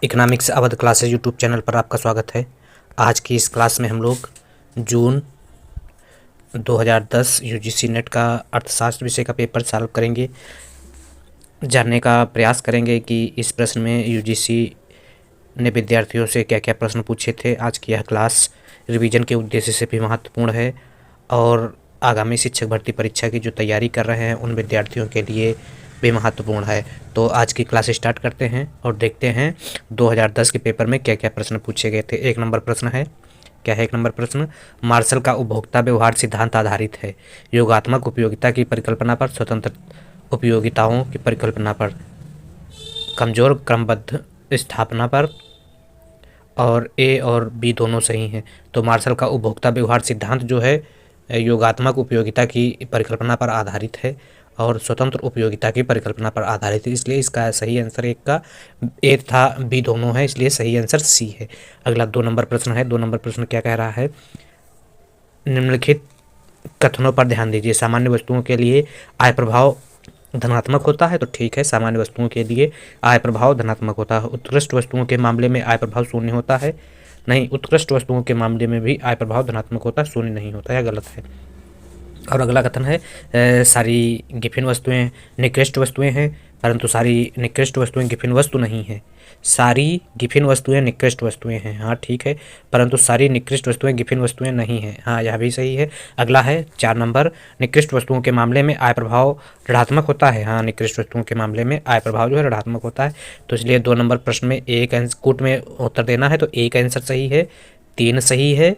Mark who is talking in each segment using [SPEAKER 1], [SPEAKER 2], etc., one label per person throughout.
[SPEAKER 1] Economics Awadh classes YouTube channel पर आपका स्वागत है। आज की इस क्लास में हम लोग जून 2010 यूजीसी नेट का अर्थशास्त्र विषय का पेपर सॉल्व करेंगे। जानने का प्रयास करेंगे कि इस प्रश्न में यूजीसी ने विद्यार्थियों से क्या क्या प्रश्न पूछे थे। आज की यह क्लास रिवीजन के उद्देश्य से भी महत्वपूर्ण है और आगामी शिक्षक भर्ती परीक्षा की जो तैयारी कर रहे हैं उन विद्यार्थियों के लिए भी महत्वपूर्ण है। तो आज की क्लास स्टार्ट करते हैं और देखते हैं 2010 के पेपर में क्या क्या प्रश्न पूछे गए थे। एक नंबर प्रश्न है, क्या है एक नंबर प्रश्न? मार्शल का उपभोक्ता व्यवहार सिद्धांत आधारित है योगात्मक उपयोगिता की परिकल्पना पर, स्वतंत्र उपयोगिताओं की परिकल्पना पर, कमजोर क्रमबद्ध स्थापना पर, और ए और बी दोनों सही हैं। तो मार्शल का उपभोक्ता व्यवहार सिद्धांत जो है योगात्मक उपयोगिता की परिकल्पना पर आधारित है और स्वतंत्र उपयोगिता की परिकल्पना पर आधारित है, इसलिए इसका सही आंसर एक का ए था, बी दोनों है, इसलिए सही आंसर सी है। अगला 2 नंबर प्रश्न है। 2 नंबर प्रश्न क्या कह रहा है? निम्नलिखित कथनों पर ध्यान दीजिए। सामान्य वस्तुओं के लिए आय प्रभाव धनात्मक होता है, तो ठीक है, सामान्य वस्तुओं के लिए आय प्रभाव धनात्मक होता है। उत्कृष्ट वस्तुओं के मामले में आय प्रभाव शून्य होता है, नहीं, उत्कृष्ट वस्तुओं के मामले में भी आय प्रभाव धनात्मक होता है, शून्य नहीं होता, यह गलत है। और अगला कथन है सारी गिफिन वस्तुएं निकृष्ट वस्तुएं हैं, परंतु सारी निकृष्ट वस्तुएं गिफिन वस्तु नहीं हैं। सारी गिफिन वस्तुएं निकृष्ट वस्तुएं हैं, हाँ ठीक है, परंतु सारी निकृष्ट वस्तुएं गिफिन वस्तुएं नहीं हैं, हाँ यह भी सही है। अगला है 4 नंबर, निकृष्ट वस्तुओं के मामले में आय प्रभाव ऋणात्मक होता है, हाँ निकृष्ट वस्तुओं के मामले में आय प्रभाव जो है ऋणात्मक होता है। तो इसलिए 2 नंबर प्रश्न में एक कूट में उत्तर देना है, तो एक आंसर सही है, 3 सही है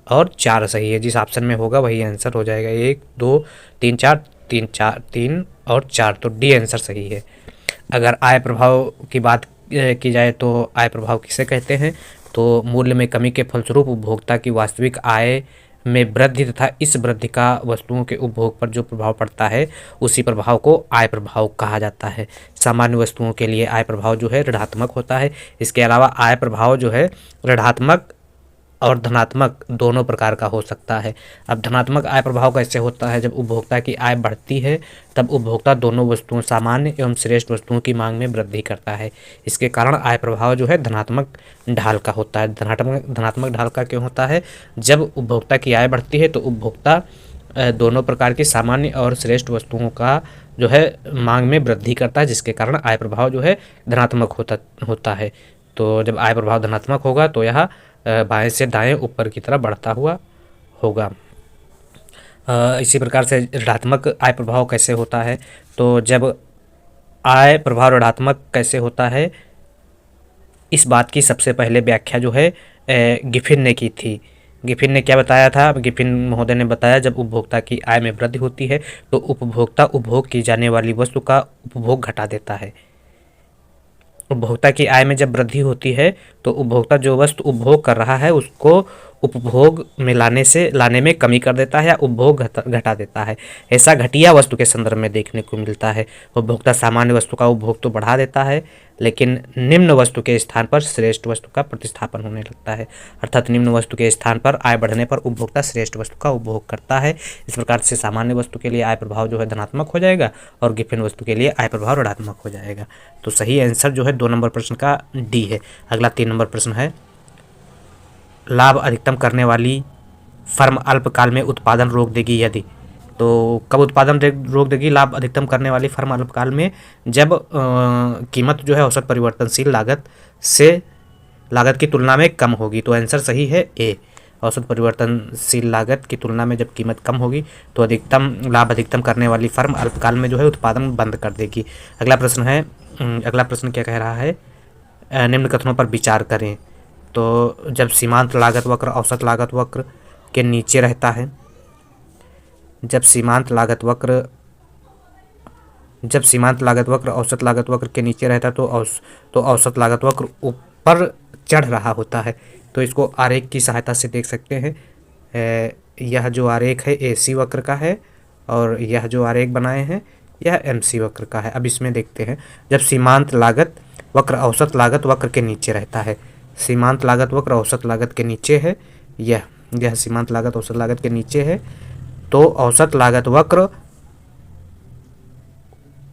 [SPEAKER 1] और 4 सही है। जिस ऑप्शन में होगा वही आंसर हो जाएगा। 1 2 3 4 3 और 4, तो डी आंसर सही है। अगर आय प्रभाव की बात की जाए तो आय प्रभाव किसे कहते हैं? तो मूल्य में कमी के फलस्वरूप उपभोक्ता की वास्तविक आय में वृद्धि तथा इस वृद्धि का वस्तुओं के उपभोग पर जो प्रभाव पड़ता है उसी प्रभाव को आय प्रभाव कहा जाता है। सामान्य वस्तुओं के लिए आय प्रभाव जो है ऋणात्मक होता है। इसके अलावा आय प्रभाव जो है ऋणात्मक और धनात्मक दोनों प्रकार का हो सकता है। अब धनात्मक आय प्रभाव कैसे होता है? जब उपभोक्ता की आय बढ़ती है तब उपभोक्ता दोनों वस्तुओं, सामान्य एवं श्रेष्ठ वस्तुओं की मांग में वृद्धि करता है। इसके कारण आय प्रभाव जो है धनात्मक ढाल का होता है। धनात्मक ढाल का क्यों होता है? जब उपभोक्ता की आय बढ़ती है तो उपभोक्ता दोनों प्रकार की सामान्य और श्रेष्ठ वस्तुओं का जो है मांग में वृद्धि करता है, जिसके कारण आय प्रभाव जो है धनात्मक होता है। तो जब आय प्रभाव धनात्मक होगा तो यह बाएं से दाएं ऊपर की तरफ बढ़ता हुआ होगा। इसी प्रकार से ऋणात्मक आय प्रभाव कैसे होता है? तो जब आय प्रभाव ऋणात्मक कैसे होता है, इस बात की सबसे पहले व्याख्या जो है गिफिन ने की थी। गिफिन ने क्या बताया था? गिफिन महोदय ने बताया जब उपभोक्ता की आय में वृद्धि होती है तो उपभोक्ता उपभोग की जाने वाली वस्तु का उपभोग घटा देता है। उपभोक्ता की आय में जब वृद्धि होती है तो उपभोक्ता जो वस्तु उपभोग कर रहा है उसको उपभोग में लाने में कमी कर देता है या उपभोग घटा देता है। ऐसा घटिया वस्तु के संदर्भ में देखने को मिलता है। उपभोक्ता सामान्य वस्तु का उपभोग तो बढ़ा देता है, लेकिन निम्न वस्तु के स्थान पर श्रेष्ठ वस्तु का प्रतिस्थापन होने लगता है। अर्थात निम्न वस्तु के स्थान पर आय बढ़ने पर उपभोक्ता श्रेष्ठ वस्तु का उपभोग करता है। इस प्रकार से सामान्य वस्तु के लिए आय प्रभाव जो है धनात्मक हो जाएगा और गिफिन वस्तु के लिए आय प्रभाव ऋणात्मक हो जाएगा। तो सही आंसर जो है 2 नंबर प्रश्न का डी है। अगला 3 नंबर प्रश्न है, लाभ अधिकतम करने वाली फर्म अल्पकाल में उत्पादन रोक देगी यदि। तो कब उत्पादन रोक देगी लाभ अधिकतम करने वाली फर्म अल्पकाल में? जब कीमत जो है औसत परिवर्तनशील लागत की तुलना में कम होगी। तो आंसर सही है ए, औसत परिवर्तनशील लागत की तुलना में जब कीमत कम होगी तो लाभ अधिकतम करने वाली फर्म अल्पकाल में जो है उत्पादन बंद कर देगी। अगला प्रश्न क्या कह रहा है? निम्न कथनों पर विचार करें। तो जब सीमांत लागत वक्र औसत लागत वक्र के नीचे रहता है, जब सीमांत लागत वक्र औसत लागत वक्र के नीचे रहता है तो औसत लागत वक्र ऊपर चढ़ रहा होता है। तो इसको आरेख की सहायता से देख सकते हैं। यह जो आरेख है AC वक्र का है और यह जो आरेख बनाए हैं यह MC वक्र का है। अब इसमें देखते हैं, जब सीमांत लागत वक्र औसत लागत वक्र के नीचे रहता है, सीमांत लागत वक्र औसत लागत के नीचे है, यह सीमांत लागत औसत लागत के नीचे है, तो औसत लागत वक्र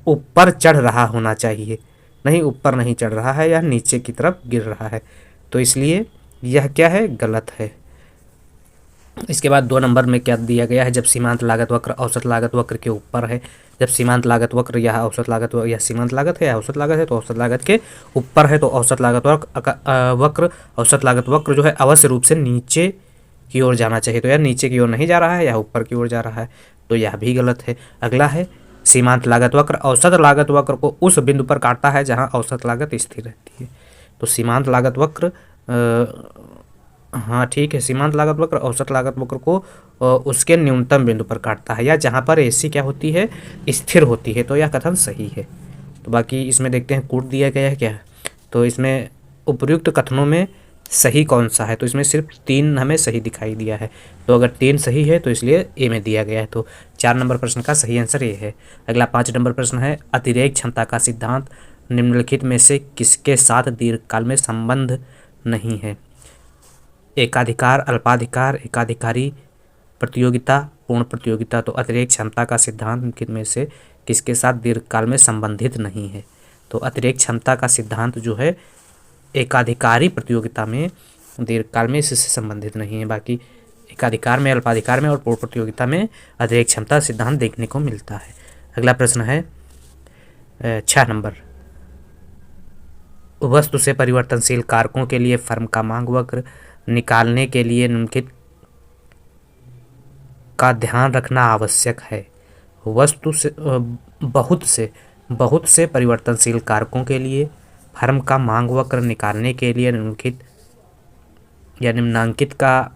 [SPEAKER 1] ऊपर चढ़ रहा होना चाहिए। नहीं ऊपर नहीं चढ़ रहा है, यह नीचे की तरफ गिर रहा है, तो इसलिए यह क्या है, गलत है। इसके बाद 2 नंबर में क्या दिया गया है, जब सीमांत लागत वक्र औसत लागत वक्र के ऊपर है, जब सीमांत लागत वक्र यह औसत लागत यह सीमांत लागत है या औसत लागत है, तो औसत लागत के ऊपर है, तो औसत लागत वक्र औसत लागत वक्र जो है अवश्य रूप से नीचे की ओर जाना चाहिए, तो यह नीचे की ओर नहीं जा रहा है, यह ऊपर की ओर जा रहा है, तो यह भी गलत है। अगला है सीमांत लागत वक्र औसत लागत वक्र को उस बिंदु पर काटता है जहां औसत लागत स्थिर रहती है, तो सीमांत लागत वक्र हाँ ठीक है, सीमांत लागत वक्र औसत लागत वक्र को उसके न्यूनतम बिंदु पर काटता है या जहाँ पर AC क्या होती है, स्थिर होती है, तो यह कथन सही है। तो बाकी इसमें देखते हैं कूट दिया गया है क्या, तो इसमें उपयुक्त कथनों में सही कौन सा है, तो इसमें सिर्फ 3 हमें सही दिखाई दिया है, तो अगर 3 सही है तो इसलिए ए में दिया गया है, तो 4 नंबर प्रश्न का सही आंसर ये है। अगला 5 नंबर प्रश्न है, अतिरेक क्षमता का सिद्धांत निम्नलिखित में से किसके साथ दीर्घकाल में संबंध नहीं है, एकाधिकार, अल्पाधिकार, एकाधिकारी प्रतियोगिता, पूर्ण प्रतियोगिता, तो अतिरेक क्षमता का सिद्धांत निम्नलिखित में से किसके साथ दीर्घकाल में संबंधित नहीं है, तो अतिरेक क्षमता का सिद्धांत जो है एकाधिकारी प्रतियोगिता में दीर्घकाल में इससे संबंधित नहीं है, बाकी एकाधिकार में, अल्पाधिकार में और पूर्ण प्रतियोगिता में अतिरेक क्षमता सिद्धांत देखने को मिलता है। अगला प्रश्न है 6 नंबर, वस्तु से परिवर्तनशील कारकों के लिए फर्म का मांग वक्र निकालने के लिए निम्नलिखित का ध्यान रखना आवश्यक है। वस्तु से बहुत से परिवर्तनशील कारकों के लिए फर्म का मांग वक्र निकालने के लिए निम्नलिखित या निम्नांकित का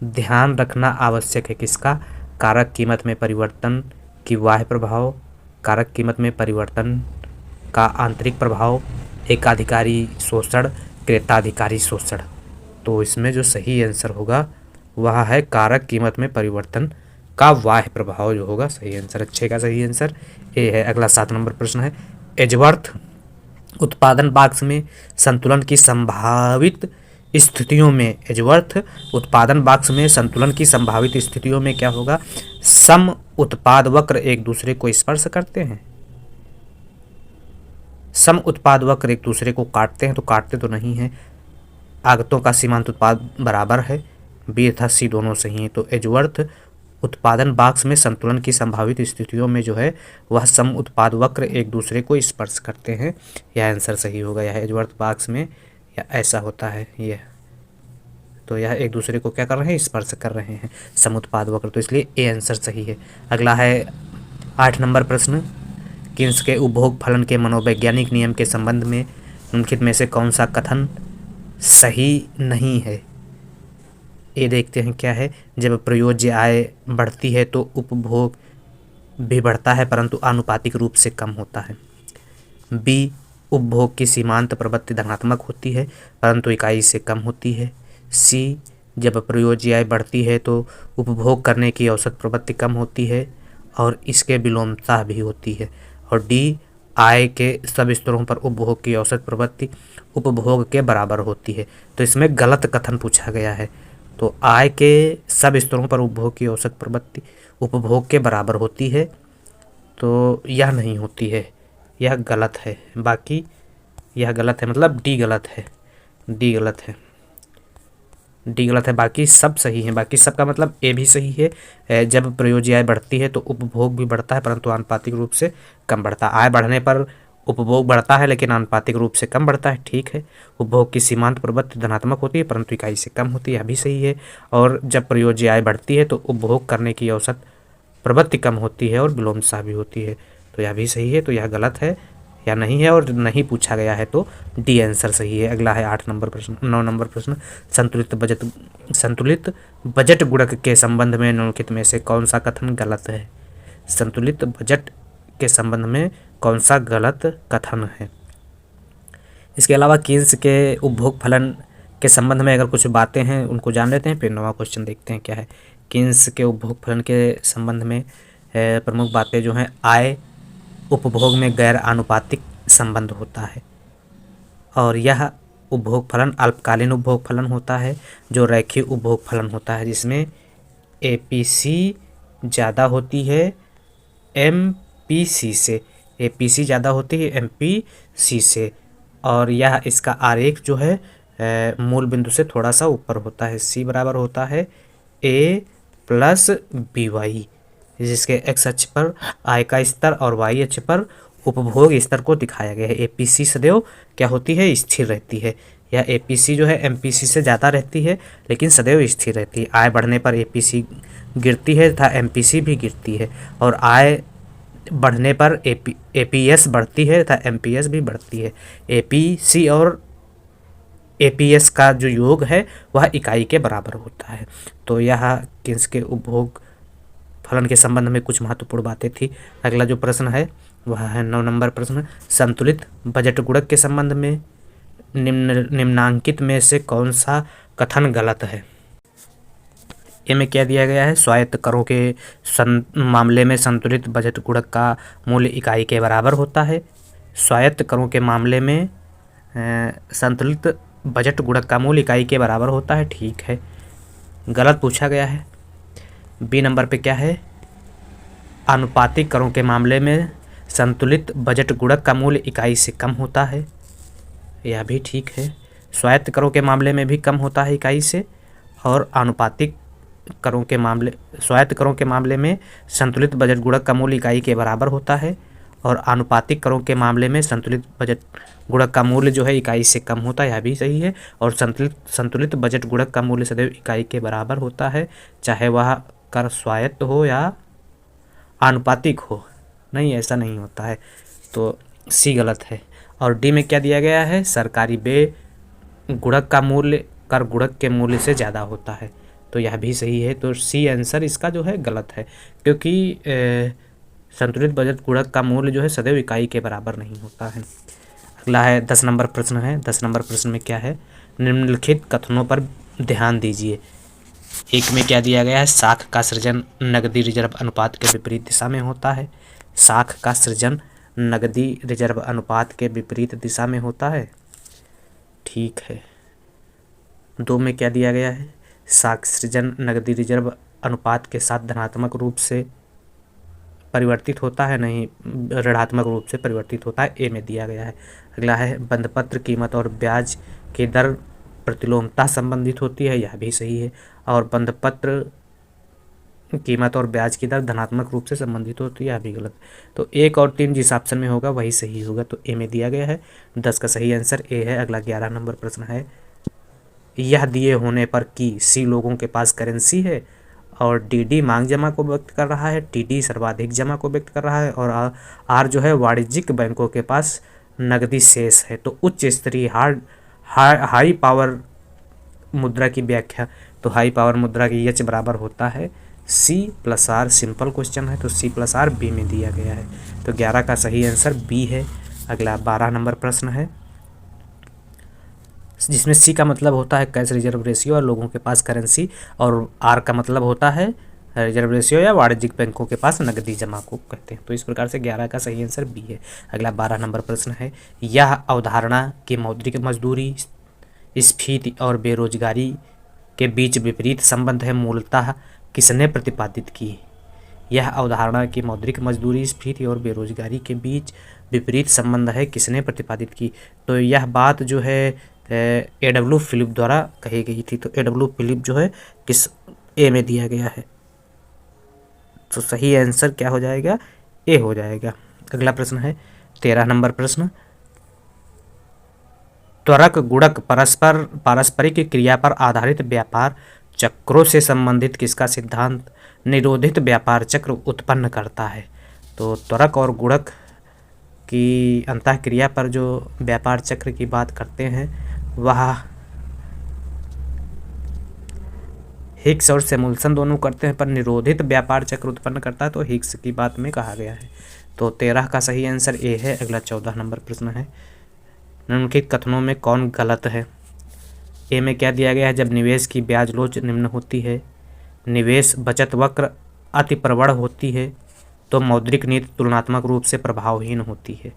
[SPEAKER 1] ध्यान रखना आवश्यक है। किसका, कारक कीमत में परिवर्तन की बाह्य प्रभाव, कारक कीमत में परिवर्तन का आंतरिक प्रभाव, एकाधिकारी शोषण, क्रेताधिकारी शोषण, तो इसमें जो सही आंसर होगा वह है कारक कीमत में परिवर्तन का बाह्य प्रभाव जो होगा सही आंसर। अच्छे का सही आंसर ए है। अगला 7 नंबर प्रश्न है, एजवर्थ उत्पादन बॉक्स में संतुलन की संभावित स्थितियों में, एजवर्थ उत्पादन बॉक्स में संतुलन की संभावित स्थितियों में क्या होगा, सम उत्पाद वक्र एक दूसरे को स्पर्श करते हैं, सम उत्पाद वक्र एक दूसरे को काटते हैं, तो काटते तो नहीं है, आगतों का सीमांत उत्पाद बराबर है, बी तथा सी दोनों सही हैं, तो एजवर्थ उत्पादन बॉक्स में संतुलन की संभावित स्थितियों में जो है वह सम उत्पाद वक्र एक दूसरे को स्पर्श करते हैं, यह आंसर सही होगा। यह एजवर्थ बॉक्स में या ऐसा होता है यह, तो यह एक दूसरे को क्या कर रहे हैं, स्पर्श कर रहे हैं सम उत्पाद वक्र, तो इसलिए ए आंसर सही है। अगला है 8 नंबर प्रश्न, किन्स के उपभोग फलन के मनोवैज्ञानिक नियम के संबंध में निम्नलिखित में से कौन सा कथन सही नहीं है। ये देखते हैं क्या है, जब प्रयोज्य आय बढ़ती है तो उपभोग भी बढ़ता है परंतु आनुपातिक रूप से कम होता है। बी, उपभोग की सीमांत प्रवृत्ति धनात्मक होती है परंतु इकाई से कम होती है। सी, जब प्रयोज्य आय बढ़ती है तो उपभोग करने की औसत प्रवृत्ति कम होती है और इसके विलोमता भी होती है। और डी, आय के सब स्तरों पर उपभोग की औसत प्रवृत्ति उपभोग के बराबर होती है। तो इसमें गलत कथन पूछा गया है, तो आय के सब स्तरों पर उपभोग की औसत प्रवृत्ति उपभोग के बराबर होती है, तो यह नहीं होती है, यह गलत है। बाकी यह गलत है, मतलब डी गलत है, डी गलत है, डी गलत है, बाकी सब सही है। बाकी सब का मतलब ए भी सही है। जब प्रयोज्य आय बढ़ती है तो उपभोग भी बढ़ता है परंतु आनुपातिक रूप से कम बढ़ता है। आय बढ़ने पर उपभोग बढ़ता है लेकिन आनुपातिक रूप से कम बढ़ता है, ठीक है। उपभोग की सीमांत प्रवृत्ति धनात्मक होती है परंतु इकाई से कम होती है, यह भी सही है। और जब प्रयोज्य आय बढ़ती है तो उपभोग करने की औसत प्रवृत्ति कम होती है और विलोमता भी होती है, तो यह भी सही है। तो यह गलत है या नहीं है और नहीं पूछा गया है, तो डी आंसर सही है। अगला है 9 नंबर प्रश्न, संतुलित बजट गुणक के संबंध में निम्नलिखित में से कौन सा कथन गलत है। संतुलित बजट के संबंध में कौन सा गलत कथन है। इसके अलावा किन्स के उपभोग फलन के संबंध में अगर कुछ बातें हैं उनको जान लेते हैं, फिर 9वां क्वेश्चन देखते हैं क्या है। किन्स के उपभोग फलन के संबंध में प्रमुख बातें जो हैं, आय उपभोग में गैर आनुपातिक संबंध होता है और यह उपभोग फलन अल्पकालीन उपभोग फलन होता है जो रैखिक उपभोग फलन होता है, जिसमें एपीसी ज़्यादा होती है एमपीसी से। APC ज़्यादा होती है MPC से, और यह इसका आरेख जो है मूल बिंदु से थोड़ा सा ऊपर होता है। C बराबर होता है A प्लस BY, जिसके x अक्ष पर आय का स्तर और y अक्ष पर उपभोग स्तर को दिखाया गया है। APC सदैव क्या होती है, स्थिर रहती है। यह APC जो है MPC से ज़्यादा रहती है, लेकिन सदैव स्थिर रहती है। आय बढ़ने पर APC गिरती है तथा MPC भी गिरती है, और आय बढ़ने पर APS बढ़ती है तथा MPS भी बढ़ती है। APC और APS का जो योग है वह इकाई के बराबर होता है। तो यह किसके उपभोग फलन के संबंध में कुछ महत्वपूर्ण बातें थी। अगला जो प्रश्न है वह है 9 नंबर प्रश्न, संतुलित बजट गुणक के संबंध में निम्नांकित में से कौन सा कथन गलत है। ये में क्या दिया गया है, स्वायत्त करों के मामले में संतुलित बजट गुणक का मूल्य इकाई के बराबर होता है। स्वायत्त करों के मामले में संतुलित बजट गुणक का मूल्य इकाई के बराबर होता है, ठीक है। गलत पूछा गया है। बी नंबर पे क्या है, आनुपातिक करों के मामले में संतुलित बजट गुणक का मूल्य इकाई से कम होता है, यह भी ठीक है। स्वायत्त करों के मामले में भी कम होता है इकाई से, और आनुपातिक करों के मामले स्वायत्त करों के मामले में संतुलित बजट गुणक का मूल्य इकाई के बराबर होता है, और आनुपातिक करों के मामले में संतुलित बजट गुणक का मूल्य जो है इकाई से कम होता है, यह भी सही है। और संतुलित बजट गुणक का मूल्य सदैव इकाई के बराबर होता है, चाहे वह कर स्वायत्त हो या आनुपातिक हो। नहीं, ऐसा नहीं होता है, तो सी गलत है। और डी में क्या दिया गया है, सरकारी व्यय गुणक का मूल्य कर गुणक के मूल्य से ज़्यादा होता है, तो यह भी सही है। तो सी आंसर इसका जो है गलत है, क्योंकि संतुलित बजट गुणक का मूल्य जो है सदैव इकाई के बराबर नहीं होता है। अगला है 10 नंबर प्रश्न है। 10 नंबर प्रश्न में क्या है, निम्नलिखित कथनों पर ध्यान दीजिए। एक में क्या दिया गया है, साख का सृजन नकदी रिजर्व अनुपात के विपरीत दिशा में होता है। साख का सृजन नकदी रिजर्व अनुपात के विपरीत दिशा में होता है, ठीक है। 2 में क्या दिया गया है, साख सृजन नकदी रिजर्व अनुपात के साथ धनात्मक रूप से परिवर्तित होता है, नहीं ऋणात्मक रूप से परिवर्तित होता है, ए में दिया गया है। अगला है बंधपत्र कीमत और ब्याज की दर प्रतिलोमता संबंधित होती है, यह भी सही है। और बंधपत्र कीमत और ब्याज की दर धनात्मक रूप से संबंधित होती है, यह भी गलत। तो 1 और 3 जिस ऑप्शन में होगा वही सही होगा, तो ए में दिया गया है। 10 का सही आंसर ए है। अगला 11 नंबर प्रश्न है, यह दिए होने पर कि सी लोगों के पास करेंसी है और डी मांग जमा को व्यक्त कर रहा है, टी सर्वाधिक जमा को व्यक्त कर रहा है, और आर जो है वाणिज्यिक बैंकों के पास नकदी शेष है, तो उच्च स्तरीय हाई पावर मुद्रा की व्याख्या, तो हाई पावर मुद्रा की एच बराबर होता है C+R। सिंपल क्वेश्चन है, तो C+R बी में दिया गया है, तो 11 का सही आंसर बी है। अगला 12 नंबर प्रश्न है, जिसमें सी का मतलब होता है कैश रिजर्व रेशियो और लोगों के पास करेंसी, और आर का मतलब होता है रिजर्व रेशियो या वाणिज्यिक बैंकों के पास नकदी जमा को कहते हैं। तो इस प्रकार से 11 का सही आंसर बी है। अगला 12 नंबर प्रश्न है, यह अवधारणा कि मौद्रिक मजदूरी स्फीति और बेरोजगारी के बीच विपरीत संबंध है मूलतः किसने प्रतिपादित की। यह अवधारणा कि मौद्रिक मजदूरी स्फीति और बेरोजगारी के बीच विपरीत संबंध है किसने प्रतिपादित की, तो यह बात जो है A.W. फिलिप द्वारा कही गई थी। तो A.W. फिलिप जो है किस ए में दिया गया है, तो सही आंसर क्या हो जाएगा, ए हो जाएगा। अगला प्रश्न है 13 नंबर प्रश्न, त्वरक गुणक पारस्परिक क्रिया पर आधारित व्यापार चक्रों से संबंधित किसका सिद्धांत निरोधित व्यापार चक्र उत्पन्न करता है। तो त्वरक और गुणक की अंतःक्रिया पर जो व्यापार चक्र की बात करते हैं वह हिग्स और सैमुअल्सन दोनों करते हैं, पर निरोधित व्यापार चक्र उत्पन्न करता है तो हिग्स की बात में कहा गया है। तो 13 का सही आंसर ए है। अगला 14 नंबर प्रश्न है, निम्नलिखित कथनों में कौन गलत है। ए में क्या दिया गया है, जब निवेश की ब्याज लोच निम्न होती है, निवेश बचत वक्र अति प्रबल होती है, तो मौद्रिक नीति तुलनात्मक रूप से प्रभावहीन होती है।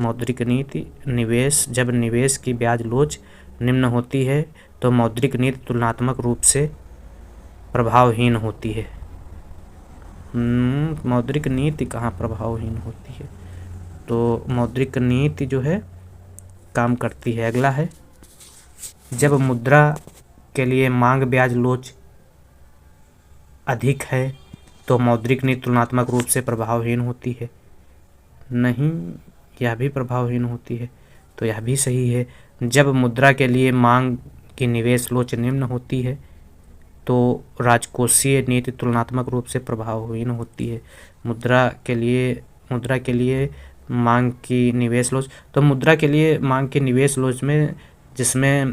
[SPEAKER 1] मौद्रिक नीति जब निवेश की ब्याज लोच निम्न होती है तो मौद्रिक नीति तुलनात्मक रूप से प्रभावहीन होती है। मौद्रिक नीति कहाँ प्रभावहीन होती है? तो मौद्रिक नीति जो है काम करती है। अगला है, जब मुद्रा के लिए मांग ब्याज लोच अधिक है तो मौद्रिक नीति तुलनात्मक रूप से प्रभावहीन होती है। नहीं, यह भी प्रभावहीन होती है, तो यह भी सही है। जब मुद्रा के लिए मांग की निवेश लोच निम्न होती है तो राजकोषीय नीति तुलनात्मक रूप से प्रभावहीन होती है। मुद्रा के लिए मांग की निवेश लोच, तो मुद्रा के लिए मांग की निवेश लोच में जिसमें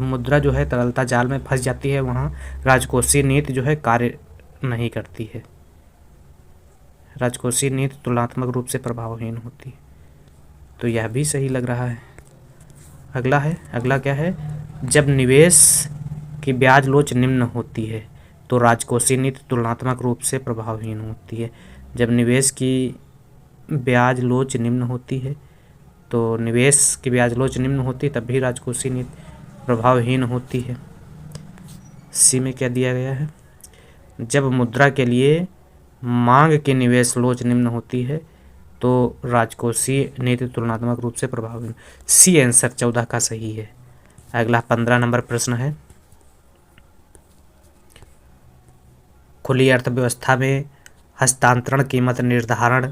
[SPEAKER 1] मुद्रा जो है तरलता जाल में फंस जाती है, वहाँ राजकोषीय नीति जो है कार्य नहीं करती है। राजकोषीय नीति तुलनात्मक रूप से प्रभावहीन होती है, तो यह भी सही लग रहा है। अगला क्या है, जब निवेश की ब्याज लोच निम्न होती है तो राजकोषीय नीति तुलनात्मक रूप से प्रभावहीन होती है। जब निवेश की ब्याज लोच निम्न होती है तो निवेश की ब्याज लोच निम्न होती है, तब भी राजकोषीय नीति प्रभावहीन होती है। सी में क्या दिया गया है, जब मुद्रा के लिए मांग की निवेश लोच निम्न होती है तो राजकोषीय नीति तुलनात्मक रूप से प्रभावहीन। सी आंसर 14 का सही है। अगला 15 नंबर प्रश्न है, खुली अर्थव्यवस्था में हस्तांतरण कीमत निर्धारण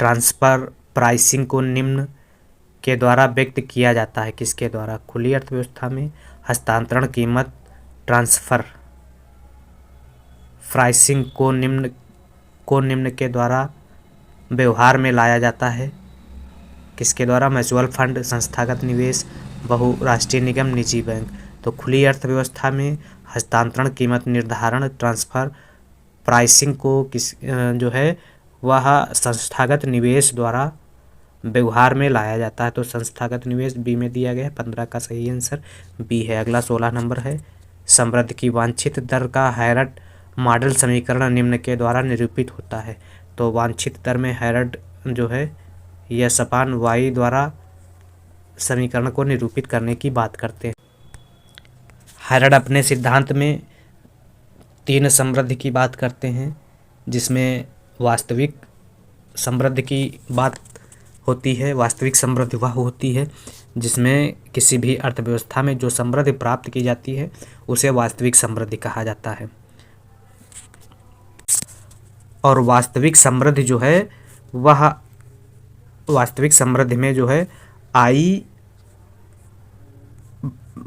[SPEAKER 1] ट्रांसफर प्राइसिंग को निम्न के द्वारा व्यक्त किया जाता है। किसके द्वारा? खुली अर्थव्यवस्था में हस्तांतरण कीमत ट्रांसफर प्राइसिंग को निम्न के द्वारा व्यवहार में लाया जाता है। किसके द्वारा? म्यूचुअल फंड, संस्थागत निवेश, बहुराष्ट्रीय निगम, निजी बैंक। तो खुली अर्थव्यवस्था में हस्तांतरण कीमत निर्धारण ट्रांसफर प्राइसिंग को जो है वह संस्थागत निवेश द्वारा व्यवहार में लाया जाता है। तो संस्थागत निवेश बी में दिया गया है। 15 का सही आंसर बी है। अगला 16 नंबर है, समृद्धि की वांछित दर का हैरड मॉडल समीकरण निम्न के द्वारा निरूपित होता है। तो वांछित दर में हैरड जो है यस अपान वाई द्वारा समीकरण को निरूपित करने की बात करते हैं। हैरड अपने सिद्धांत में 3 समृद्धि की बात करते हैं, जिसमें वास्तविक समृद्धि की बात होती है। वास्तविक समृद्धि वह होती है जिसमें किसी भी अर्थव्यवस्था में जो समृद्धि प्राप्त की जाती है उसे वास्तविक समृद्धि कहा जाता है। और वास्तविक समृद्धि जो है वह वास्तविक समृद्धि में जो है आई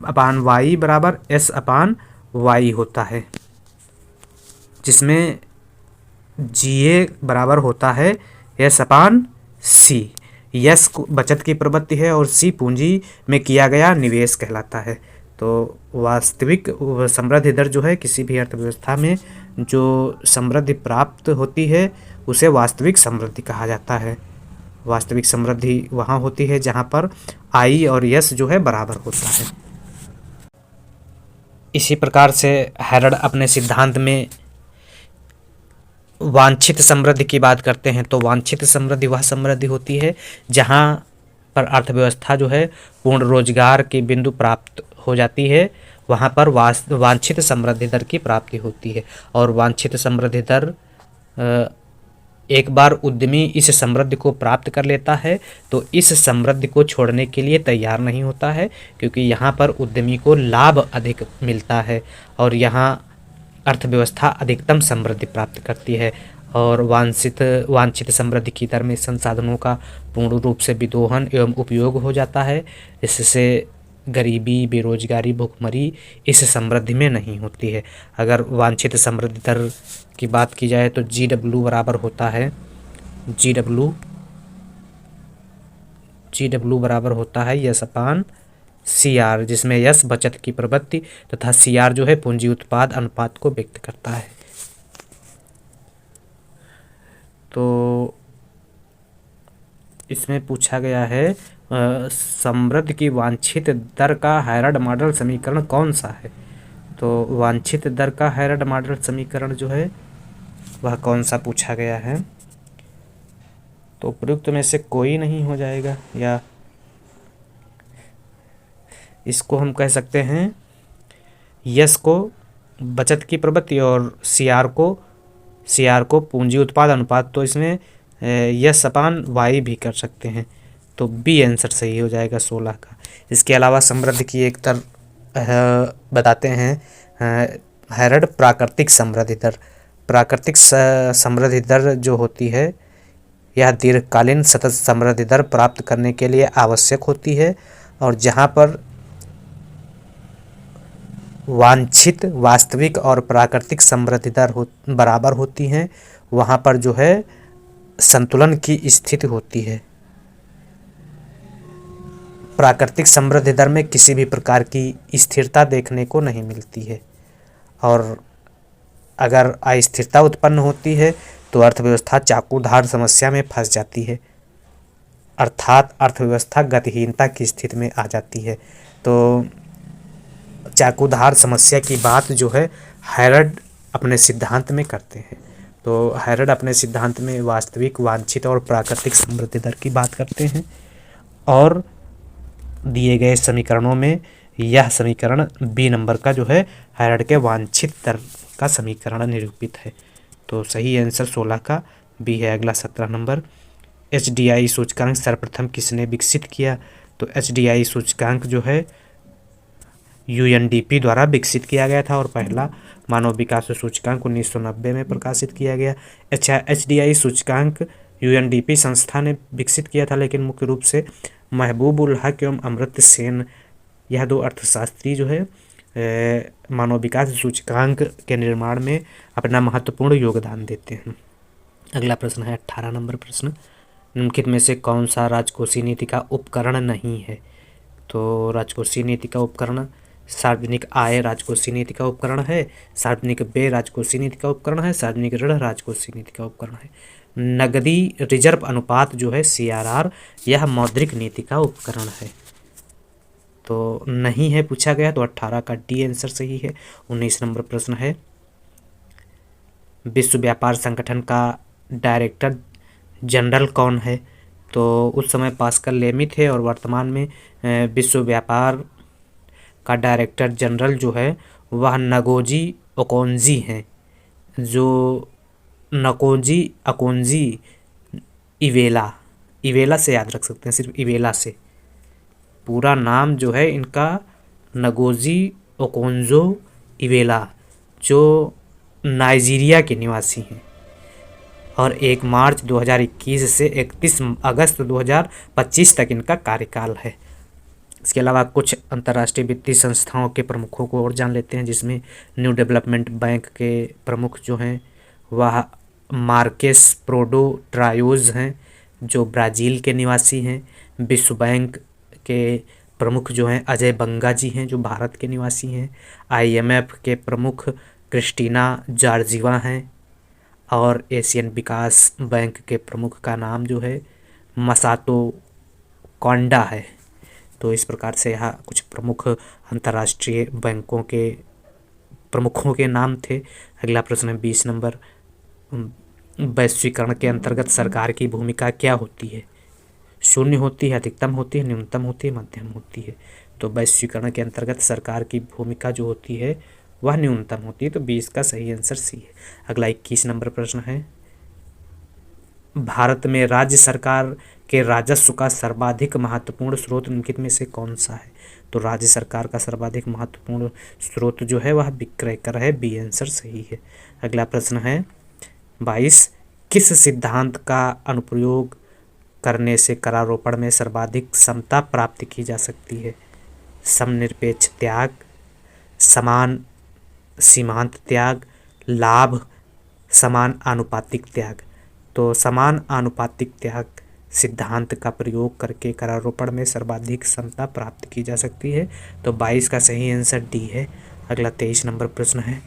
[SPEAKER 1] अपान वाई बराबर एस अपान वाई होता है, जिसमें जीए बराबर होता है एस अपान सी। यस बचत की प्रवृत्ति है और सी पूंजी में किया गया निवेश कहलाता है। तो वास्तविक समृद्धि दर जो है किसी भी अर्थव्यवस्था में जो समृद्धि प्राप्त होती है उसे वास्तविक समृद्धि कहा जाता है। वास्तविक समृद्धि वहाँ होती है जहाँ पर आई और यस जो है बराबर होता है। इसी प्रकार से हैरड अपने सिद्धांत में वांछित समृद्धि की बात करते हैं। तो वांछित समृद्धि वह समृद्धि होती है जहाँ पर अर्थव्यवस्था जो है पूर्ण रोजगार के बिंदु प्राप्त हो जाती है, वहाँ पर वांछित समृद्धि दर की प्राप्ति होती है। और वांछित समृद्धि दर एक बार उद्यमी इस समृद्धि को प्राप्त कर लेता है तो इस समृद्धि को छोड़ने के लिए तैयार नहीं होता है, क्योंकि यहाँ पर उद्यमी को लाभ अधिक मिलता है और यहाँ अर्थव्यवस्था अधिकतम समृद्धि प्राप्त करती है। और वांछित समृद्धि की दर में संसाधनों का पूर्ण रूप से विदोहन एवं उपयोग हो जाता है। इससे गरीबी, बेरोजगारी, भुखमरी इस समृद्धि में नहीं होती है। अगर वांछित समृद्धि दर की बात की जाए तो GW बराबर होता है GW बराबर होता है यस अपान CR, जिसमें यस बचत की प्रवृत्ति तथा CR जो है पूंजी उत्पाद अनुपात को व्यक्त करता है। तो इसमें पूछा गया है समृद्धि की वांछित दर का हैरड मॉडल समीकरण कौन सा है। तो वांछित दर का हैरड मॉडल समीकरण जो है वह कौन सा पूछा गया है। तो उपयुक्त में से कोई नहीं हो जाएगा, या इसको हम कह सकते हैं यस को बचत की प्रवृत्ति और CR को CR को पूंजी उत्पाद अनुपात, तो इसमें यस अपान वाई भी कर सकते हैं, तो बी आंसर सही हो जाएगा 16 का। इसके अलावा समृद्धि की एक बताते हैं हैरड प्राकृतिक समृद्धि दर। प्राकृतिक समृद्धि दर जो होती है यह दीर्घकालीन सतत समृद्धि दर प्राप्त करने के लिए आवश्यक होती है, और जहाँ पर वांछित वास्तविक और प्राकृतिक समृद्धि दर बराबर होती हैं, वहाँ पर जो है संतुलन की स्थिति होती है। प्राकृतिक समृद्धि दर में किसी भी प्रकार की स्थिरता देखने को नहीं मिलती है, और अगर अस्थिरता उत्पन्न होती है तो अर्थव्यवस्था चाकूधार समस्या में फंस जाती है, अर्थात अर्थव्यवस्था गतिहीनता की स्थिति में आ जाती है। तो चाकूधार समस्या की बात जो है हैरड अपने सिद्धांत में करते हैं। तो हैरड अपने सिद्धांत में वास्तविक, वांछित और प्राकृतिक समृद्धि दर की बात करते हैं, और दिए गए समीकरणों में यह समीकरण बी नंबर का जो है हैरड के वांछित दर का समीकरण निरूपित है। तो सही आंसर 16 का बी है। अगला 17 नंबर, HDI सूचकांक सर्वप्रथम किसने विकसित किया? तो HDI सूचकांक जो है UNDP द्वारा विकसित किया गया था, और पहला मानव विकास सूचकांक 1990 में प्रकाशित किया गया। अच्छा, HDI सूचकांक UNDP संस्था ने विकसित किया था, लेकिन मुख्य रूप से महबूब उल हक एवं अमर्त्य सेन, यह दो अर्थशास्त्री जो है मानव विकास सूचकांक के निर्माण में अपना महत्वपूर्ण योगदान देते हैं। अगला प्रश्न है 18 नंबर प्रश्न, निम्नलिखित में से कौन सा राजकोषीय नीति का उपकरण नहीं है? तो राजकोषीय नीति का उपकरण सार्वजनिक आय राजकोषीय नीति का उपकरण है, सार्वजनिक व्यय राजकोषीय नीति का उपकरण है, सार्वजनिक ऋण राजकोषीय नीति का उपकरण है। नगदी रिजर्व अनुपात जो है CRR, यह मौद्रिक नीति का उपकरण है। तो नहीं है पूछा गया, तो 18 का डी आंसर सही है। 19 नंबर प्रश्न है, विश्व व्यापार संगठन का डायरेक्टर जनरल कौन है? तो उस समय पास्कल लेमी थे, और वर्तमान में विश्व व्यापार का डायरेक्टर जनरल जो है वह नगोजी ओकोंजी हैं, जो नकोजी अकोंजी इवेला से याद रख सकते हैं, सिर्फ इवेला से। पूरा नाम जो है इनका नगोजी ओकोंजो इवेला, जो नाइजीरिया के निवासी हैं, और 1 मार्च 2021 से 31 अगस्त 2025 तक इनका कार्यकाल है। इसके अलावा कुछ अंतर्राष्ट्रीय वित्तीय संस्थाओं के प्रमुखों को और जान लेते हैं, जिसमें न्यू डेवलपमेंट बैंक के प्रमुख जो हैं वह मार्केस प्रोडो ट्रायोज हैं, जो ब्राज़ील के निवासी हैं। विश्व बैंक के प्रमुख जो हैं अजय बंगा जी हैं, जो भारत के निवासी हैं। IMF के प्रमुख क्रिस्टीना जॉर्जिवा हैं, और एशियन विकास बैंक के प्रमुख का नाम जो है मसातो कोंडा है। तो इस प्रकार से यहाँ कुछ प्रमुख अंतर्राष्ट्रीय बैंकों के प्रमुखों के नाम थे। अगला प्रश्न है 20 नंबर, वैश्वीकरण के अंतर्गत सरकार की भूमिका क्या होती है? शून्य होती है, अधिकतम होती है, न्यूनतम होती है, मध्यम होती है। तो वैश्वीकरण के अंतर्गत सरकार की भूमिका जो होती है वह न्यूनतम होती है, तो 20 का सही आंसर सी है। अगला 21 नंबर प्रश्न है, भारत में राज्य सरकार के राजस्व का सर्वाधिक महत्वपूर्ण स्रोत निम्नलिखित में से कौन सा है? तो राज्य सरकार का सर्वाधिक महत्वपूर्ण स्रोत जो है वह विक्रय कर है, बी आंसर सही है। अगला प्रश्न है 22, किस सिद्धांत का अनुप्रयोग करने से करारोपण में सर्वाधिक समता प्राप्त की जा सकती है? समनिरपेक्ष त्याग, समान सीमांत त्याग, लाभ, समान आनुपातिक त्याग। तो समान आनुपातिक त्याग सिद्धांत का प्रयोग करके करारोपण में सर्वाधिक समता प्राप्त की जा सकती है, तो 22 का सही आंसर डी है। अगला 23 नंबर प्रश्न है,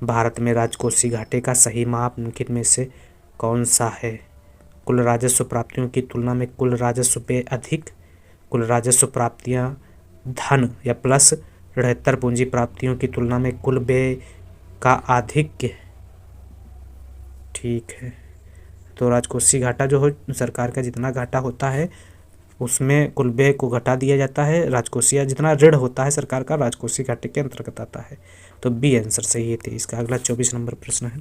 [SPEAKER 1] भारत में राजकोषीय घाटे का सही माप निम्नलिखित में से कौन सा है? कुल राजस्व प्राप्तियों की तुलना में कुल राजस्व व्यय अधिक, कुल राजस्व प्राप्तियां धन या प्लस, ऋणोत्तर पूंजी प्राप्तियों की तुलना में कुल व्यय का आधिक्य। ठीक है, तो राजकोषीय घाटा जो हो, सरकार का जितना घाटा होता है उसमें कुल व्यय को घटा दिया जाता है। राजकोषीय जितना ऋण होता है सरकार का राजकोषीय घाटे के अंतर्गत आता है, तो बी आंसर सही है 23 का। अगला 24 नंबर प्रश्न है,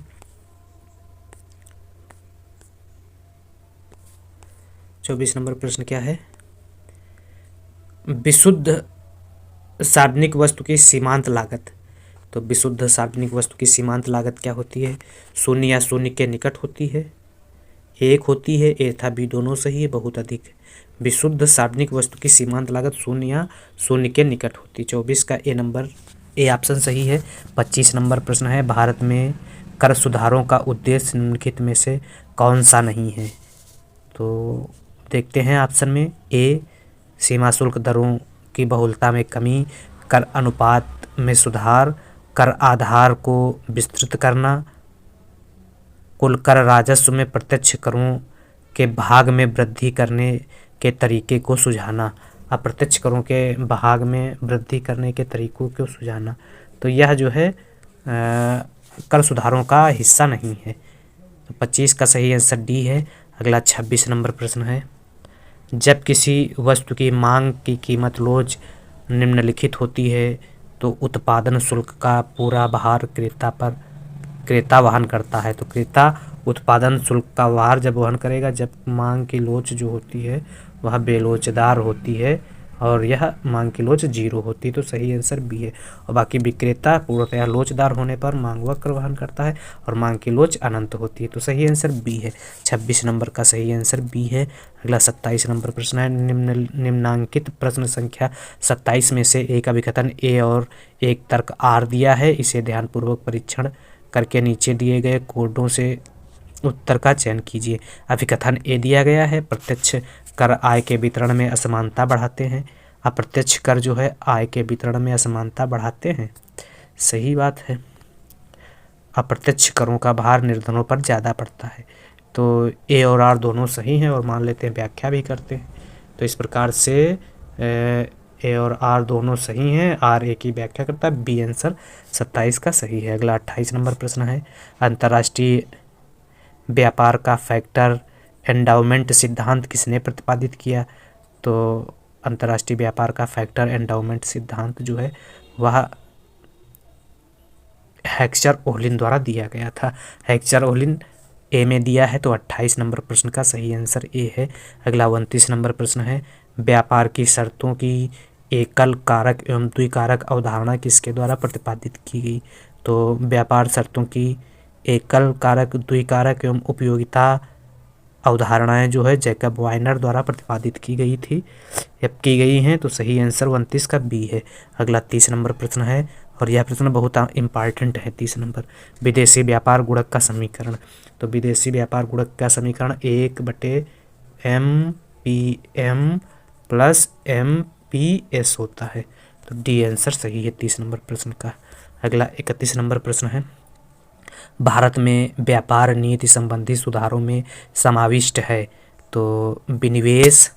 [SPEAKER 1] 24 नंबर प्रश्न क्या है? विशुद्ध सार्वजनिक वस्तु की सीमांत लागत। तो विशुद्ध सार्वजनिक वस्तु की सीमांत लागत क्या होती है? शून्य या शून्य के निकट होती है, एक होती है, ए तथा बी दोनों सही है, बहुत अधिक है। विशुद्ध सार्वजनिक वस्तु की सीमांत लागत शून्य या शून्य के निकट होती है। 24 का ए ऑप्शन सही है। 25 नंबर प्रश्न है, भारत में कर सुधारों का उद्देश्य निम्नलिखित में से कौन सा नहीं है? तो देखते हैं ऑप्शन में, ए सीमा शुल्क दरों की बहुलता में कमी, कर अनुपात में सुधार, कर आधार को विस्तृत करना, कुल कर राजस्व में प्रत्यक्ष करों के भाग में वृद्धि करने के तरीके को सुझाना। अप्रत्यक्ष करों के भाग में वृद्धि करने के तरीकों को सुझाना। तो यह जो है कर सुधारों का हिस्सा नहीं है। तो 25 का सही आंसर डी है। अगला 26 नंबर प्रश्न है, जब किसी वस्तु की मांग की कीमत रोज निम्नलिखित होती है तो उत्पादन शुल्क का पूरा भार क्रेता वहन करता है। तो क्रेता उत्पादन शुल्क का भार जब वहन करेगा जब मांग की लोच जो होती है वह बेलोचदार होती है और यह मांग की लोच 0 होती है। तो सही आंसर बी है। और बाकी विक्रेता पूर्णतः लोचदार होने पर मांग वक्र वहन करता है और मांग की लोच अनंत होती है। तो सही आंसर बी है। 26 नंबर का सही आंसर बी है। अगला 27 नंबर प्रश्न है, निम्नांकित प्रश्न संख्या 27 में से एक अभिकथन ए और एक तर्क आर दिया है। इसे ध्यानपूर्वक परीक्षण करके नीचे दिए गए कोडों से उत्तर का चयन कीजिए। अभिकथन ए दिया गया है, प्रत्यक्ष कर आय के वितरण में असमानता बढ़ाते हैं। अप्रत्यक्ष कर जो है आय के वितरण में असमानता बढ़ाते हैं। सही बात है। अप्रत्यक्ष करों का भार निर्धनों पर ज़्यादा पड़ता है। तो ए और आर दोनों सही हैं और मान लेते हैं, व्याख्या भी करते हैं। तो इस प्रकार से ए और आर दोनों सही हैं, आर ए की व्याख्या करता है। बी आंसर 27 का सही है। अगला 28 नंबर प्रश्न है, अंतर्राष्ट्रीय व्यापार का फैक्टर एंडाउमेंट सिद्धांत किसने प्रतिपादित किया? तो अंतर्राष्ट्रीय व्यापार का फैक्टर एंडाउमेंट सिद्धांत जो है वह हेक्चर ओहलिन द्वारा दिया गया था। हेक्चर ओहलिन ए में दिया है। तो 28 नंबर प्रश्न का सही आंसर ए है। अगला 29 नंबर प्रश्न है, व्यापार की शर्तों की एकल कारक एवं द्विकारक अवधारणा किसके द्वारा प्रतिपादित की गई? तो व्यापार शर्तों की एकल कारक, द्विकारक एवं उपयोगिता अवधारणाएं जो है जैकब वाइनर द्वारा प्रतिपादित की गई थी या की गई हैं। तो सही आंसर 29 का बी है। अगला 30 नंबर प्रश्न है और यह प्रश्न बहुत इंपॉर्टेंट है। 30 नंबर, विदेशी व्यापार गुणक का समीकरण। तो विदेशी व्यापार गुणक का समीकरण 1/MPM + MPS होता है। तो डी आंसर सही है 30 नंबर प्रश्न का। अगला 31 नंबर प्रश्न है, भारत में व्यापार नीति संबंधी सुधारों में समाविष्ट है। तो विनिवेश,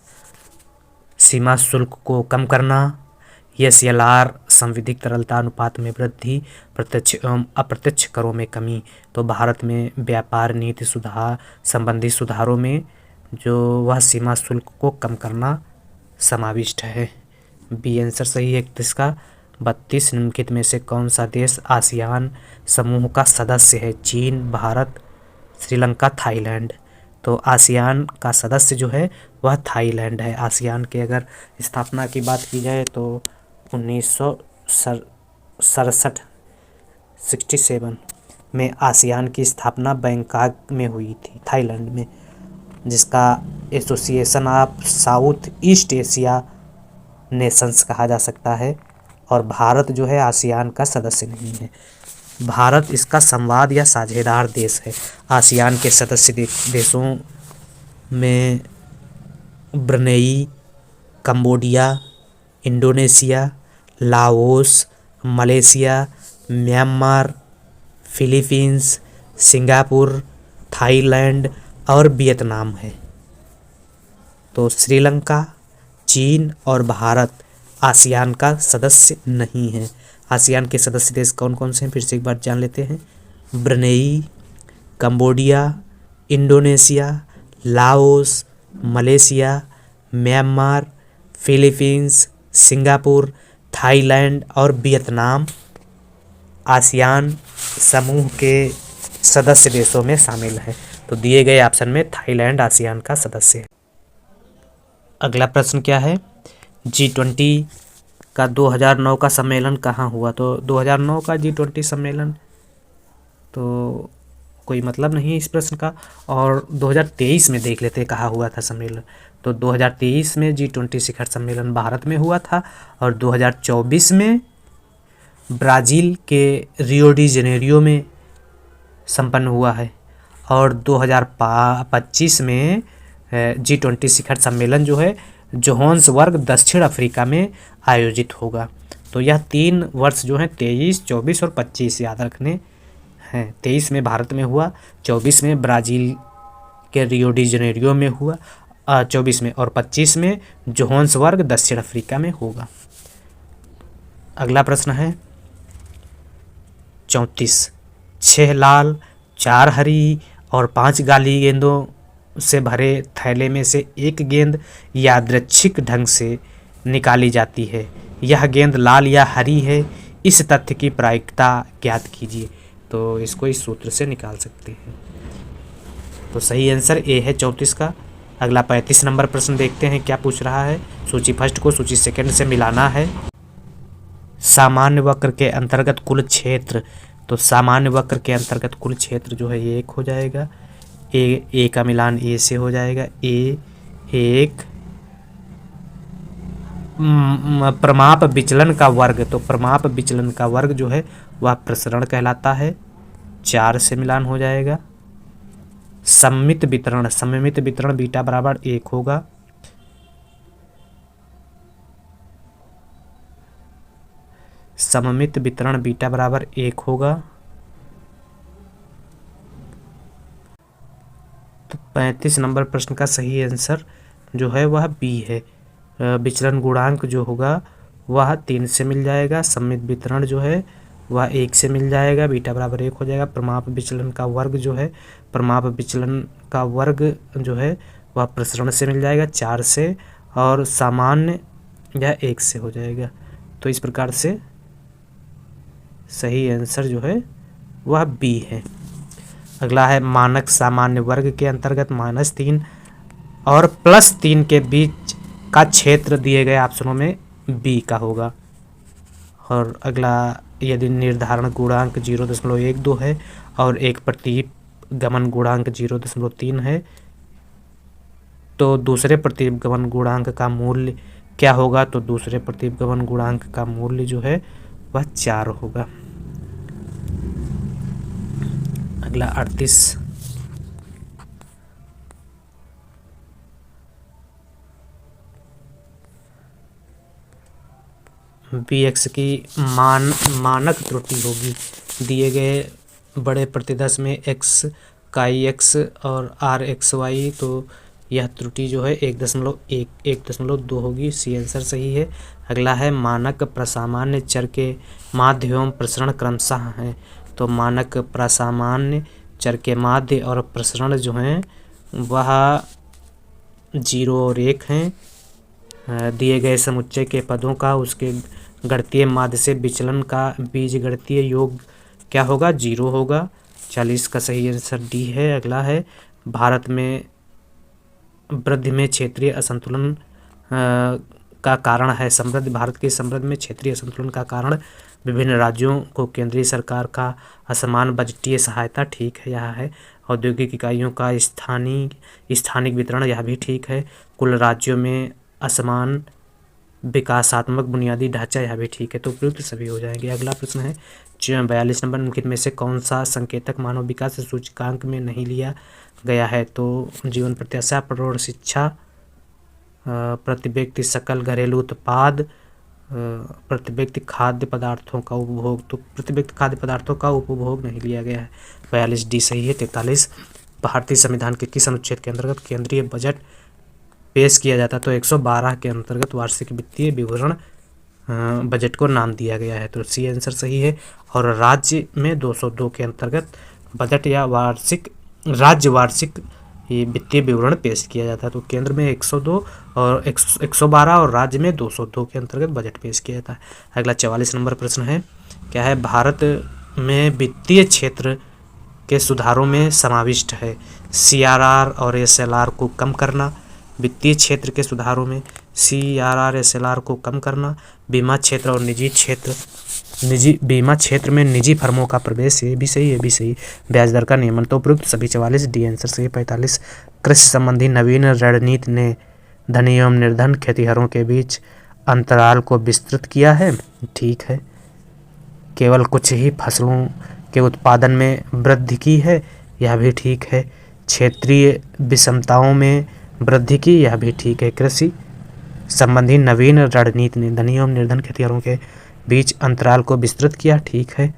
[SPEAKER 1] सीमा शुल्क को कम करना, SLR संविधिक तरलता अनुपात में वृद्धि, प्रत्यक्ष एवं अप्रत्यक्ष करों में कमी। तो भारत में व्यापार नीति संबंधी सुधारों में जो वह सीमा शुल्क को कम करना समाविष्ट है। बी आंसर सही है 31 का। 32 निम्नलिखित में से कौन सा देश आसियान समूह का सदस्य है? चीन, भारत, श्रीलंका, थाईलैंड। तो आसियान का सदस्य जो है वह थाईलैंड है। आसियान के अगर स्थापना की बात की जाए तो 1967 में आसियान की स्थापना बैंकॉक में हुई थी, थाईलैंड में, जिसका association of south east Asia Nations कहा जा सकता है। और भारत जो है आसियान का सदस्य नहीं है। भारत इसका संवाद या साझेदार देश है। आसियान के सदस्य देशों में Brunei, Cambodia, Indonesia, Laos, Malaysia, Myanmar, Philippines, Singapore, Thailand और वियतनाम है। तो श्रीलंका, चीन और भारत आसियान का सदस्य नहीं है। आसियान के सदस्य देश कौन कौन से हैं फिर से एक बार जान लेते हैं। Brunei, Cambodia, Indonesia, Laos, Malaysia, Myanmar, Philippines, Singapore, Thailand और वियतनाम आसियान समूह के सदस्य देशों में शामिल है। तो दिए गए ऑप्शन में थाईलैंड आसियान का सदस्य है। अगला प्रश्न क्या है, G20 का 2009 का सम्मेलन कहाँ हुआ? तो 2009 का G20 सम्मेलन तो कोई मतलब नहीं है इस प्रश्न का। और 2023 में देख लेते हैं कहाँ हुआ था सम्मेलन। तो 2023 में G20 शिखर सम्मेलन भारत में हुआ था, और 2024 में ब्राज़ील के रियो डी जेनेरियो में संपन्न हुआ है, और 2025 में G20 शिखर सम्मेलन जो है जोहान्सबर्ग दक्षिण अफ्रीका में आयोजित होगा। तो यह 3 वर्ष जो हैं 23, 24 और 25 याद रखने हैं। 23 में भारत में हुआ, 24 में ब्राज़ील के रियो डी जेनेरियो में हुआ, 24 में, और 25 में जोहान्सबर्ग दक्षिण अफ्रीका में होगा। अगला प्रश्न है 34, 6 लाल, 4 हरी और 5 काली गेंदों से भरे थैले में से एक गेंद यादृच्छिक ढंग से निकाली जाती है। यह गेंद लाल या हरी है, इस तथ्य की प्रायिकता ज्ञात कीजिए। तो इसको इस सूत्र से निकाल सकते हैं। तो सही आंसर ए है 34 का। अगला 35 नंबर प्रश्न देखते हैं क्या पूछ रहा है। सूची फर्स्ट को सूची सेकंड से मिलाना है। सामान्य वक्र के अंतर्गत कुल क्षेत्र, तो सामान्य वक्र के अंतर्गत कुल क्षेत्र जो है ये 1 हो जाएगा। ए का मिलान ए से हो जाएगा। ए एक प्रमाप विचलन का वर्ग, तो प्रमाप विचलन का वर्ग जो है वह प्रसरण कहलाता है। 4 से मिलान हो जाएगा। सममित वितरण बीटा बराबर 1 होगा। सममित वितरण बीटा बराबर 1 होगा। तो 35 नंबर प्रश्न का सही आंसर जो है वह बी है। विचलन गुणांक जो होगा वह 3 से मिल जाएगा। सममित वितरण जो है वह 1 से मिल जाएगा। बीटा बराबर 1 हो जाएगा। प्रमाप विचलन का वर्ग जो है, प्रमाप विचलन का वर्ग जो है वह प्रसरण से मिल जाएगा 4 से, और सामान्य यह 1 से हो जाएगा। तो इस प्रकार से सही आंसर जो है वह बी है। अगला है मानक सामान्य वर्ग के अंतर्गत -3 और +3 के बीच का क्षेत्र दिए गए ऑप्शनों में बी का होगा। और अगला, यदि निर्धारण गुणांक 0.12 है और एक प्रतिगमन गुणांक 0.3 है, तो दूसरे प्रतिगमन गुणांक का मूल्य क्या होगा? तो दूसरे प्रतिगमन गुणांक का मूल्य जो है वह 4 होगा। अगला 38, bx की मानक त्रुटि होगी। दिए गए बड़े प्रतिदश में x, x और rxy, तो यह त्रुटि जो है 1.2 होगी। सी आंसर सही है। अगला है मानक प्रसामान्य चर के माध्य एवं प्रसरण क्रमशः हैं। तो मानक प्रसामान्य चर के माध्य और प्रसरण जो हैं वह 0 और 1 हैं। दिए गए समुच्चय के पदों का उसके गणितीय माध्य से विचलन का बीजगणितीय योग क्या होगा? 0 होगा। 40 का सही आंसर डी है। अगला है भारत में वृद्धि में क्षेत्रीय असंतुलन का कारण है। भारत के समृद्धि में क्षेत्रीय असंतुलन का कारण विभिन्न राज्यों को केंद्रीय सरकार का असमान बजटीय सहायता, ठीक है, यह है। औद्योगिक इकाइयों का स्थानिक वितरण, यह भी ठीक है। कुल राज्यों में असमान विकासात्मक बुनियादी ढांचा, यह भी ठीक है। तो उपयुक्त सभी हो जाएंगे। अगला प्रश्न है 42 नंबर, निम्नलिखित में से कौन सा संकेतक मानव विकास सूचकांक में नहीं लिया गया है? तो जीवन प्रत्याशा, प्रौढ़ शिक्षा, प्रति व्यक्ति सकल घरेलू उत्पाद, प्रति व्यक्ति खाद्य पदार्थों का उपभोग, तो प्रति व्यक्ति खाद्य पदार्थों का उपभोग नहीं लिया गया है। 42 डी सही है। 43, भारतीय संविधान के किस अनुच्छेद के अंतर्गत केंद्रीय बजट पेश किया जाता है? तो 112 के अंतर्गत वार्षिक वित्तीय विवरण बजट को नाम दिया गया है। तो सी आंसर सही है। और राज्य में 202 के अंतर्गत बजट या राज्य वार्षिक वित्तीय विवरण पेश किया जाता है। तो केंद्र में 102 और 112 और राज्य में 202 के अंतर्गत बजट पेश किया जाता है। अगला 44 नंबर प्रश्न है क्या है? भारत में वित्तीय क्षेत्र के सुधारों में समाविष्ट है CRR और SLR को कम करना, वित्तीय क्षेत्र के सुधारों में CRR SLR को कम करना, बीमा क्षेत्र और बीमा क्षेत्र में निजी फर्मों का प्रवेश, ये भी सही। ब्याज दर का नियमन, तो उपयुक्त सभी 44 डी आंसर सही। 45 कृषि संबंधी नवीन रणनीति ने धनी एवं निर्धन खेतिहरों के बीच अंतराल को विस्तृत किया है, ठीक है। केवल कुछ ही फसलों के उत्पादन में वृद्धि की है, यह भी ठीक है। क्षेत्रीय विषमताओं में वृद्धि की, यह भी ठीक है। कृषि संबंधी नवीन रणनीति ने धनी एवं निर्धन खेतिहरों के बीच अंतराल को विस्तृत किया, ठीक है।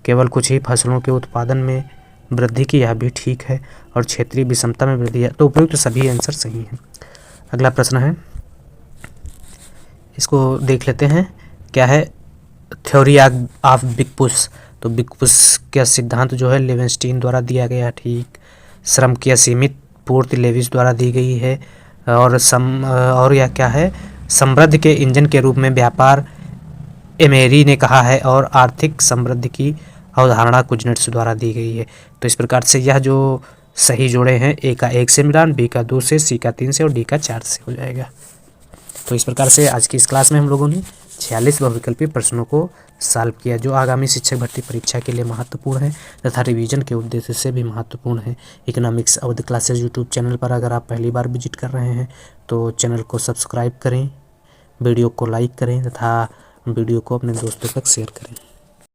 [SPEAKER 1] केवल कुछ ही फसलों के उत्पादन में वृद्धि की, यह भी ठीक है। और क्षेत्रीय विषमता में वृद्धि है, तो उपयुक्त सभी आंसर सही हैं। अगला प्रश्न है, इसको देख लेते हैं, क्या है थ्योरी ऑफ बिग पुश। तो बिग पुश का सिद्धांत जो है लेवेंस्टीन द्वारा दिया गया, ठीक। श्रम की असीमित पूर्ति लेविस द्वारा दी गई है। और यह क्या है, समृद्धि के इंजन के रूप में व्यापार एमेरी ने कहा है। और आर्थिक समृद्धि की अवधारणा कुजनेट्स द्वारा दी गई है। तो इस प्रकार से यह जो सही जोड़े हैं, ए का 1 से मिलान, बी का 2 से, सी का 3 से और डी का 4 से हो जाएगा। तो इस प्रकार से आज की इस क्लास में हम लोगों ने 46 बहुविकल्पी प्रश्नों को सॉल्व किया, जो आगामी शिक्षक भर्ती परीक्षा के लिए महत्वपूर्ण है तथा रिवीजन के उद्देश्य से भी महत्वपूर्ण है। Economics Awadh classes YouTube channel पर अगर आप पहली बार विजिट कर रहे हैं तो चैनल को सब्सक्राइब करें, वीडियो को लाइक करें तथा वीडियो को अपने दोस्तों तक शेयर करें।